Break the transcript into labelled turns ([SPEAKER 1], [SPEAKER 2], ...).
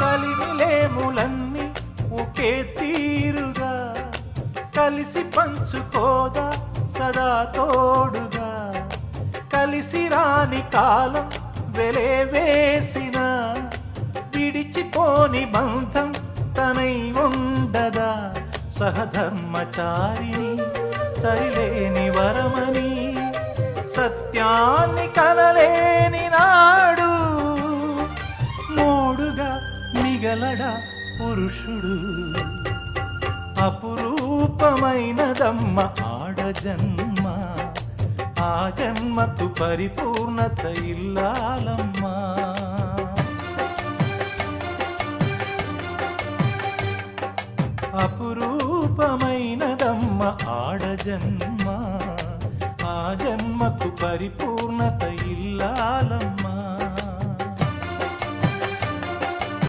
[SPEAKER 1] కలిమిలేములన్నీ ఒకే తీరుగా కలిసి పంచుకోదా సదా తోడుగా కలిసి రాని కాలం వెలే వేసిన విడిచిపోని బంధం తనై ఉండదా సహధర్మచారిణి సరిలేని వరమని సత్యాన్ని కనలేని నాడు మూడుగా మిగలడా పురుషుడు అపురూపమైనదమ్మ ఆడజన్మ ఆ జన్మకు పరిపూర్ణత ఇల్లాలమ్మా అపురూపమైనదమ్మ ఆడజన్మ ఆ జన్మకు పరిపూర్ణత ఇల్లాలమ్మా